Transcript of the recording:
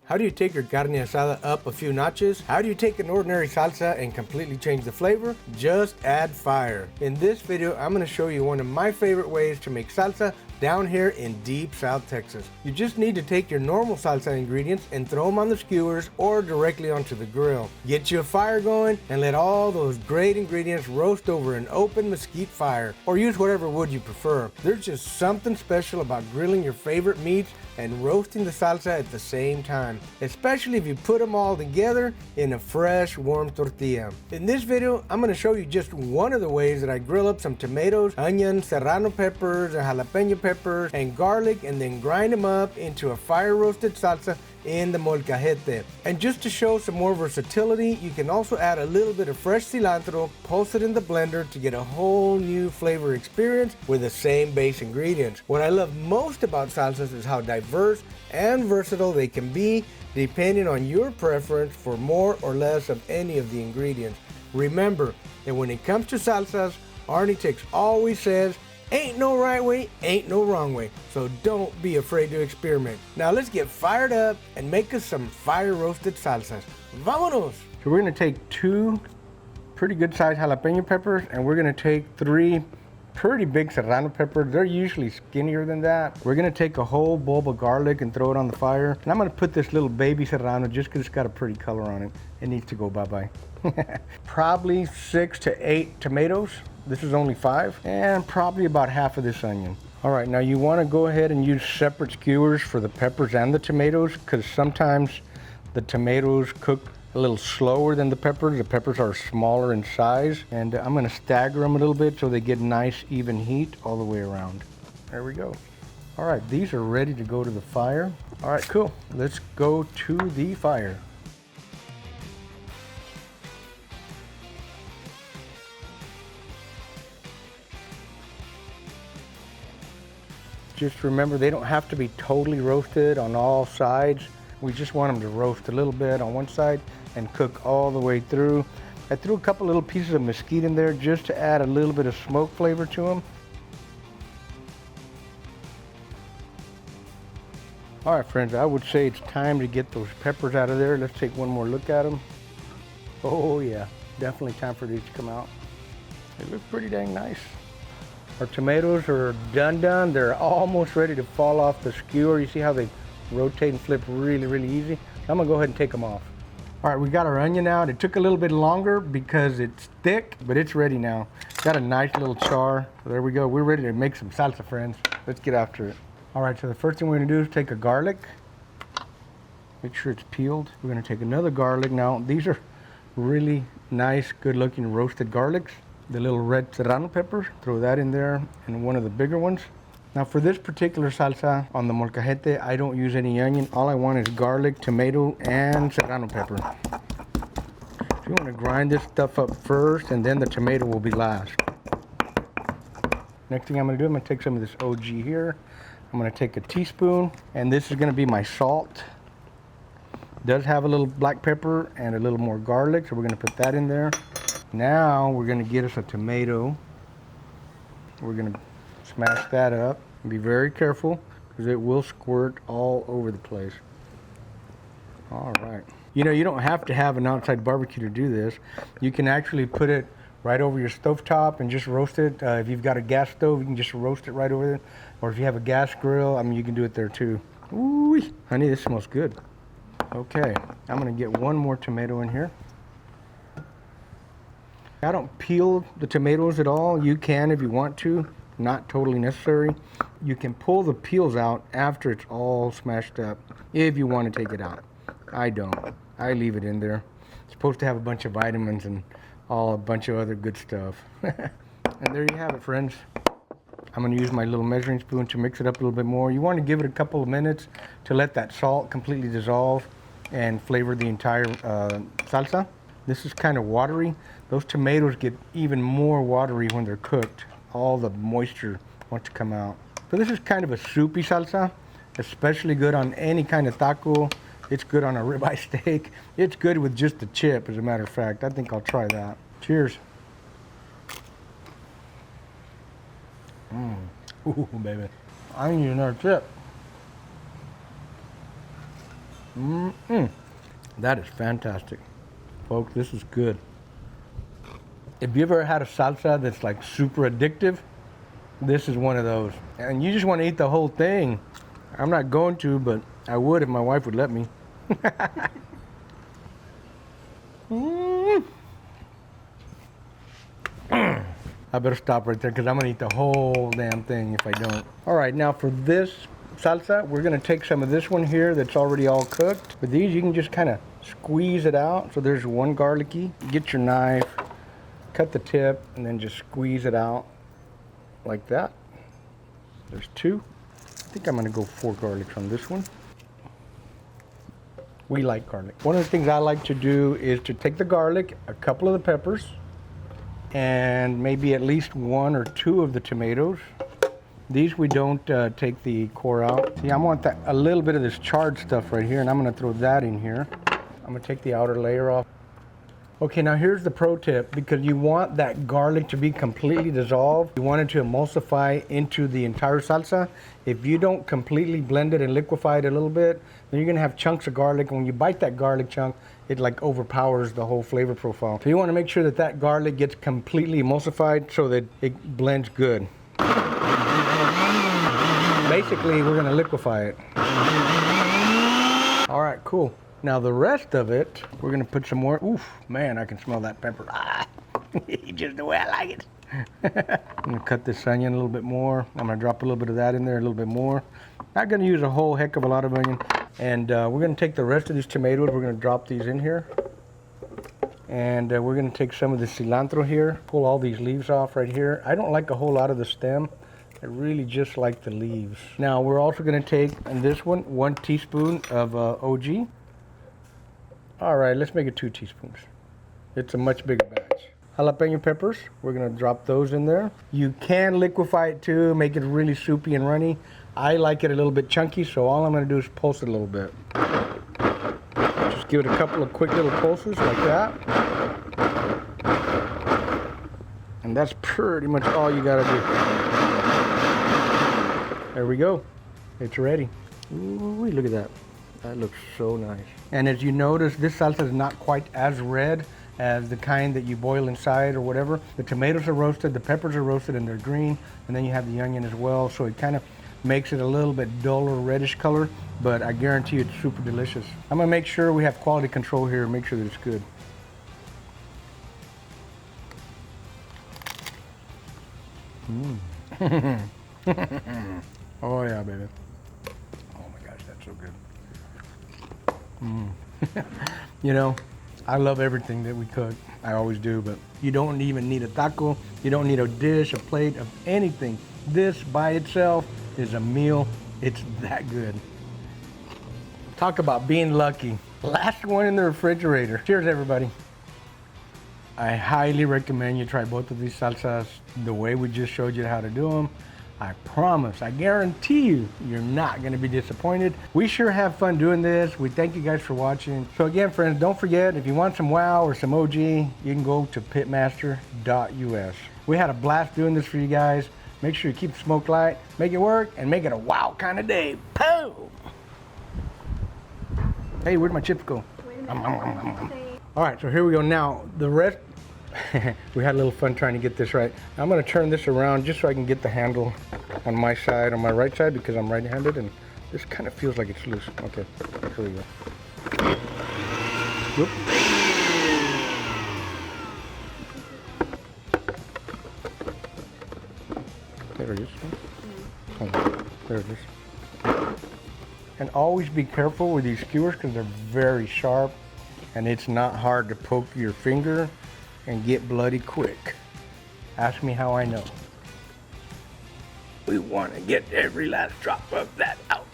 How do you take your carne asada up a few notches? How do you take an ordinary salsa and completely change the flavor? Just add fire. In this video, I'm going to show you one of my favorite ways to make salsa down here in deep South Texas. You just need to take your normal salsa ingredients and throw them on the skewers or directly onto the grill. Get you a fire going and let all those great ingredients roast over an open mesquite fire, or use whatever wood you prefer. There's just something special about grilling your favorite meats and roasting the salsa at the same time, especially if you put them all together in a fresh, warm tortilla. In this video, I'm going to show you just one of the ways that I grill up some tomatoes, onions, serrano peppers, and jalapeno peppers, and garlic, and then grind them up into a fire-roasted salsa in the molcajete. And just to show some more versatility, you can also add a little bit of fresh cilantro, pulse it in the blender to get a whole new flavor experience with the same base ingredients. What I love most about salsas is how diverse and versatile they can be depending on your preference for more or less of any of the ingredients. Remember that when it comes to salsas, Arnitex always says, ain't no right way, ain't no wrong way. So don't be afraid to experiment. Now let's get fired up and make us some fire roasted salsas. Vámonos! So we're gonna take 2 pretty good sized jalapeno peppers, and we're gonna take 3 pretty big serrano peppers. They're usually skinnier than that. We're gonna take a whole bulb of garlic and throw it on the fire. And I'm gonna put this little baby serrano just because it's got a pretty color on it. It needs to go bye-bye. Probably 6 to 8 tomatoes. This is only 5, and probably about half of this onion. All right, now you want to go ahead and use separate skewers for the peppers and the tomatoes, because sometimes the tomatoes cook a little slower than the peppers. The peppers are smaller in size, and I'm going to stagger them a little bit so they get nice even heat all the way around. There we go. All right, these are ready to go to the fire. All right, cool. Let's go to the fire. Just remember, they don't have to be totally roasted on all sides. We just want them to roast a little bit on one side and cook all the way through. I threw a couple little pieces of mesquite in there just to add a little bit of smoke flavor to them. All right, friends, I would say it's time to get those peppers out of there. Let's take one more look at them. Oh yeah, definitely time for these to come out. They look pretty dang nice. Our tomatoes are done. They're almost ready to fall off the skewer. You see how they rotate and flip really easy? I'm gonna go ahead and take them off. All right, we got our onion out. It took a little bit longer because it's thick, but it's ready now. Got a nice little char. So there we go. We're ready to make some salsa, friends. Let's get after it. All right, so the first thing we're gonna do is take a garlic. Make sure it's peeled. We're gonna take another garlic. Now, these are really nice, good looking roasted garlics. The little red serrano peppers, throw that in there, and one of the bigger ones. Now for this particular salsa on the molcajete, I don't use any onion. All I want is garlic, tomato, and serrano pepper. So you want to grind this stuff up first, and then the tomato will be last. Next thing I'm going to do, I'm going to take some of this OG here. I'm going to take a teaspoon, and this is going to be my salt. It does have a little black pepper and a little more garlic, so we're going to put that in there. Now we're going to get us a tomato. We're going to smash that up. Be very careful because it will squirt all over the place. All right. You know, you don't have to have an outside barbecue to do this. You can actually put it right over your stovetop and just roast it. If you've got a gas stove, you can just roast it right over there. Or if you have a gas grill, I mean, you can do it there too. Ooh, honey, this smells good. Okay, I'm going to get one more tomato in here. I don't peel the tomatoes at all. You can if you want to, not totally necessary. You can pull the peels out after it's all smashed up if you want to take it out. I don't. I leave it in there. It's supposed to have a bunch of vitamins and a bunch of other good stuff. And there you have it, friends. I'm going to use my little measuring spoon to mix it up a little bit more. You want to give it a couple of minutes to let that salt completely dissolve and flavor the entire salsa. This is kind of watery. Those tomatoes get even more watery when they're cooked. All the moisture wants to come out. So this is kind of a soupy salsa, especially good on any kind of taco. It's good on a ribeye steak. It's good with just the chip, as a matter of fact. I think I'll try that. Cheers. Ooh, baby. I need another chip. That is fantastic. Folks, this is good. If you ever had a salsa that's like super addictive, this is one of those. And you just want to eat the whole thing. I'm not going to, but I would if my wife would let me. I better stop right there because I'm gonna eat the whole damn thing if I don't. All right, now for this salsa, we're gonna take some of this one here that's already all cooked. With these, you can just kind of squeeze it out. So there's one garlicky. Get your knife, cut the tip, and then just squeeze it out like that. There's two. I think I'm gonna go 4 garlics on this one. We like garlic. One of the things I like to do is to take the garlic, a couple of the peppers, and maybe at least 1 or 2 of the tomatoes. These we don't take the core out. See, I want that, a little bit of this charred stuff right here, and I'm gonna throw that in here. I'm gonna take the outer layer off. Okay, now here's the pro tip, because you want that garlic to be completely dissolved. You want it to emulsify into the entire salsa. If you don't completely blend it and liquefy it a little bit, then you're gonna have chunks of garlic. And when you bite that garlic chunk, it like overpowers the whole flavor profile. So you wanna make sure that that garlic gets completely emulsified so that it blends good. Basically, we're gonna liquefy it. All right, cool. Now the rest of it, we're gonna put some more. Oof, man, I can smell that pepper. Just the way I like it. I'm gonna cut this onion a little bit more. I'm gonna drop a little bit of that in there, a little bit more. Not gonna use a whole heck of a lot of onion. And we're gonna take the rest of these tomatoes, we're gonna drop these in here. And we're gonna take some of the cilantro here, pull all these leaves off right here. I don't like a whole lot of the stem. I really just like the leaves. Now we're also gonna take, in this one, 1 teaspoon of OG. All right, let's make it 2 teaspoons. It's a much bigger batch. Jalapeño peppers, we're gonna drop those in there. You can liquefy it too, make it really soupy and runny. I like it a little bit chunky, so all I'm gonna do is pulse it a little bit. Just give it a couple of quick little pulses like that. And that's pretty much all you gotta do. There we go, it's ready. Ooh, look at that. That looks so nice. And as you notice, this salsa is not quite as red as the kind that you boil inside or whatever. The tomatoes are roasted, the peppers are roasted, and they're green. And then you have the onion as well. So it kind of makes it a little bit duller reddish color, but I guarantee you it's super delicious. I'm gonna make sure we have quality control here and make sure that it's good. Oh yeah, baby. Oh my gosh, that's so good. You know, I love everything that we cook. I always do, but you don't even need a taco. You don't need a dish, a plate of anything. This by itself is a meal. It's that good. Talk about being lucky. Last one in the refrigerator. Cheers, everybody. I highly recommend you try both of these salsas the way we just showed you how to do them. I promise, I guarantee you, you're not gonna be disappointed. We sure have fun doing this. We thank you guys for watching. So again, friends, don't forget, if you want some wow or some OG, you can go to pitmaster.us. We had a blast doing this for you guys. Make sure you keep the smoke light, make it work, and make it a wow kind of day. Boom! Hey, where'd my chips go? All right, so here we go. Now, the rest, we had a little fun trying to get this right. I'm gonna turn this around just so I can get the handle on my side, on my right side, because I'm right-handed, and this kind of feels like it's loose. Okay, here we go. Whoop. There it is. Oh, there it is. And always be careful with these skewers because they're very sharp, and it's not hard to poke your finger and get bloody quick. Ask me how I know. We want to get every last drop of that out.